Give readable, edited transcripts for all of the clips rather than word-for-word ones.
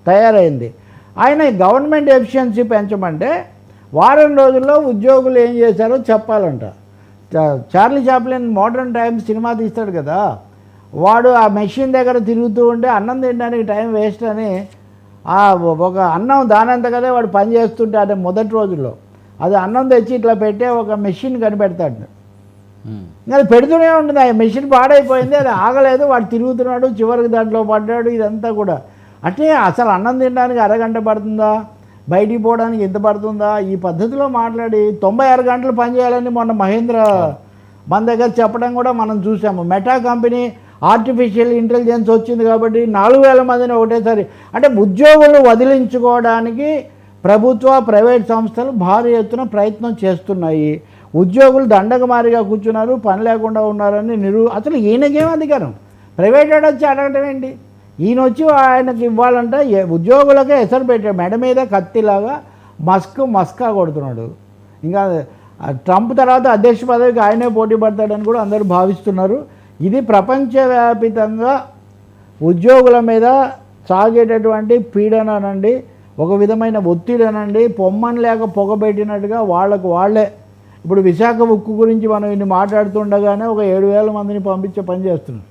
తయారైంది. ఆయన government efficiency పెంచమంటే వారం రోజుల్లో ఉద్యోగులు ఏం చేశారో చెప్పాలంట. చార్లీ చాప్లిన్ మోడర్న్ టైమ్స్ సినిమా తీస్తాడు కదా, వాడు ఆ మెషిన్ దగ్గర తిరుగుతూ ఉంటే అన్నం తినడానికి టైం వేస్ట్ అని ఒక అన్నం దానంత కదా వాడు పని చేస్తుంటే అదే మొదటి రోజుల్లో అది అన్నం తెచ్చి ఇట్లా పెట్టే ఒక మెషిన్ కనిపెడతాడు. అది పెడుతూనే ఉంటుంది. ఆ మెషిన్ పాడైపోయింది, అది ఆగలేదు, వాడు తిరుగుతున్నాడు, చివరికి దాంట్లో పడ్డాడు. ఇదంతా కూడా అంటే అసలు అన్నం తినడానికి అరగంట పడుతుందా, బయటికి పోవడానికి ఎంత పడుతుందా, ఈ పద్ధతిలో మాట్లాడి 96 గంటలు పనిచేయాలని మొన్న మహేంద్ర మన దగ్గర చెప్పడం కూడా మనం చూసాము. మెటా కంపెనీ ఆర్టిఫిషియల్ ఇంటెలిజెన్స్ వచ్చింది కాబట్టి 4000 మందిని ఒకటేసారి అంటే ఉద్యోగులు వదిలించుకోవడానికి ప్రభుత్వ ప్రైవేట్ సంస్థలు భారీ ఎత్తున ప్రయత్నం చేస్తున్నాయి. ఉద్యోగులు దండకమారిగా కూర్చున్నారు, పని లేకుండా ఉన్నారని అసలు ఈయనకేం అధికారం? ప్రైవేట్ వచ్చి అడగటం ఏంటి? ఈయన వచ్చి ఆయనకి ఇవ్వాలంటే ఉద్యోగులకే ఎసరు పెట్టాడు, మెడ మీద కత్తిలాగా మస్కా కొడుతున్నాడు. ఇంకా ట్రంప్ తర్వాత అధ్యక్ష పదవికి ఆయనే పోటీ పడతాడని కూడా అందరూ భావిస్తున్నారు. ఇది ప్రపంచవ్యాపితంగా ఉద్యోగుల మీద సాగేటటువంటి పీడన అనండి, ఒక విధమైన ఒత్తిడి అనండి, పొమ్మని లేక పొగబెట్టినట్టుగా వాళ్ళే ఇప్పుడు విశాఖ ఉక్కు గురించి మనం ఇన్ని మాట్లాడుతుండగానే ఒక 7000 మందిని పంపించే పని చేస్తున్నాం.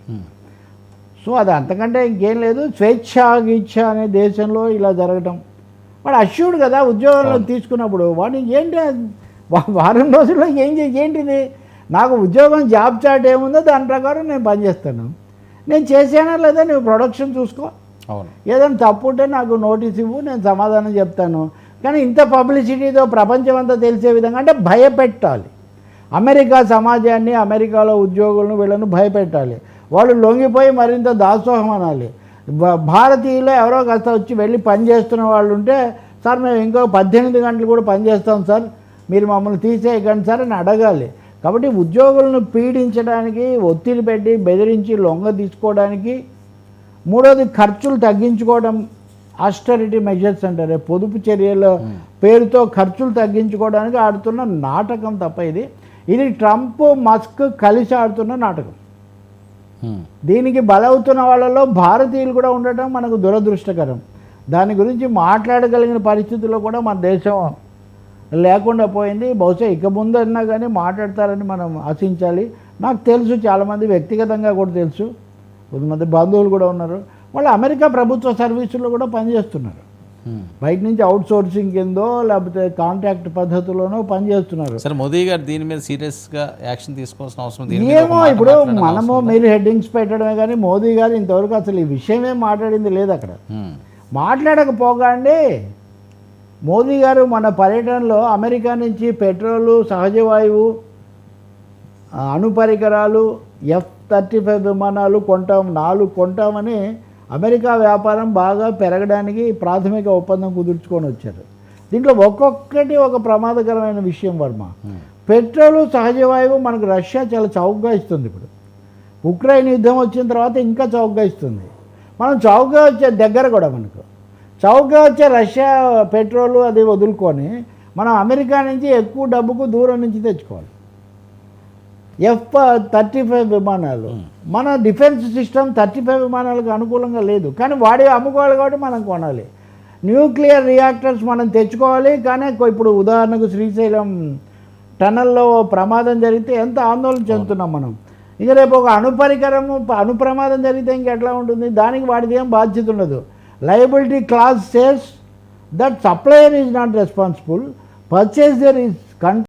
సో అది అంతకంటే ఇంకేం లేదు. స్వేచ్ఛ గీచ్ఛ అనే దేశంలో ఇలా జరగటం వాడు అష్యూర్డ్ కదా ఉద్యోగంలో తీసుకున్నప్పుడు. వాడు ఏంటి వారం రోజుల్లో ఏంటిది? నాకు ఉద్యోగం జాబ్ చార్ట్ ఏముందో దాని ప్రకారం నేను పనిచేస్తాను. నేను చేసానా లేదా నువ్వు ప్రొడక్షన్ చూసుకో, ఏదైనా తప్పు ఉంటే నాకు నోటీస్ ఇవ్వు, నేను సమాధానం చెప్తాను. కానీ ఇంత పబ్లిసిటీతో ప్రపంచం అంతా తెలిసే విధంగా అంటే భయపెట్టాలి. అమెరికా సమాజాన్ని, అమెరికాలో ఉద్యోగులను వీళ్ళను భయపెట్టాలి. వాళ్ళు లొంగిపోయి మరింత దాసోహం అనాలి. భారతీయులు ఎవరో కాస్త వచ్చి వెళ్ళి పని చేస్తున్న వాళ్ళు ఉంటే, సార్ మేము ఇంకో 18 గంటలు కూడా పనిచేస్తాం సార్, మీరు మమ్మల్ని తీసేయకండి సార్ అని అడగాలి. కాబట్టి ఉద్యోగులను పీడించడానికి, ఒత్తిడి పెట్టి బెదిరించి లొంగ తీసుకోవడానికి, మూడోది ఖర్చులు తగ్గించుకోవడం, ఆస్టరిటీ మెజర్స్ అంటారు, పొదుపు చర్యల పేరుతో ఖర్చులు తగ్గించుకోవడానికి ఆడుతున్న నాటకం తప్ప ఇది ట్రంప్ మస్క్ కలిసి ఆడుతున్న నాటకం. దీనికి బలవుతున్న వాళ్ళలో భారతీయులు కూడా ఉండటం మనకు దురదృష్టకరం. దాని గురించి మాట్లాడగలిగిన పరిస్థితుల్లో కూడా మన దేశం లేకుండా పోయింది. బహుశా ఇక ముందు అన్నా కానీ మాట్లాడతారని మనం ఆశించాలి. నాకు తెలుసు, చాలామంది వ్యక్తిగతంగా కూడా తెలుసు, కొంతమంది బంధువులు కూడా ఉన్నారు, వాళ్ళు అమెరికా ప్రభుత్వ సర్వీసుల్లో కూడా పనిచేస్తున్నారు. బయట నుంచి అవుట్ సోర్సింగ్ కిందో లేకపోతే కాంట్రాక్ట్ పద్ధతిలోనో పనిచేస్తున్నారు. సరే, మోదీ గారు దీని మీద సీరియస్గా యాక్షన్ తీసుకోవాల్సిన అవసరం ఏమో. ఇప్పుడు మీరు హెడ్డింగ్స్ పెట్టడమే కానీ మోదీ గారు ఇంతవరకు అసలు ఈ విషయమే మాట్లాడింది లేదు. అక్కడ మాట్లాడకపోగానే మోదీ గారు మన పర్యటనలో అమెరికా నుంచి పెట్రోలు, సహజ వాయువు, అణు పరికరాలు, F-35 విమానాలు కొంటామని అమెరికా వ్యాపారం బాగా పెరగడానికి ప్రాథమిక ఒప్పందం కుదుర్చుకొని వచ్చారు. దీంట్లో ఒక్కొక్కటి ఒక ప్రమాదకరమైన విషయం వర్మ. పెట్రోలు, సహజ వాయువు మనకు రష్యా చాలా చౌకగా ఇస్తుంది. ఇప్పుడు ఉక్రెయిన్ యుద్ధం వచ్చిన తర్వాత ఇంకా చౌకగా ఇస్తుంది. మనం చౌకగా వచ్చే దగ్గర కూడా మనకు చౌకగా వచ్చే రష్యా పెట్రోలు అది వదులుకొని మనం అమెరికా నుంచి ఎక్కువ డబ్బుకు దూరం నుంచి తెచ్చుకోవాలి. F-35 విమానాలు, మన డిఫెన్స్ సిస్టమ్ 35 విమానాలకు అనుకూలంగా లేదు, కానీ వాడి అమ్ముకోవాలి కాబట్టి మనం కొనాలి. న్యూక్లియర్ రియాక్టర్స్ మనం తెచ్చుకోవాలి, కానీ ఇప్పుడు ఉదాహరణకు శ్రీశైలం టనల్లో ప్రమాదం జరిగితే ఎంత ఆందోళన చెందుతున్నాం మనం. ఇక రేపు ఒక అణు ప్రమాదం జరిగితే ఇంకెట్లా ఉంటుంది? దానికి వాడిది ఏం బాధ్యత ఉండదు. Liability clause says that supplier is not responsible, purchaser is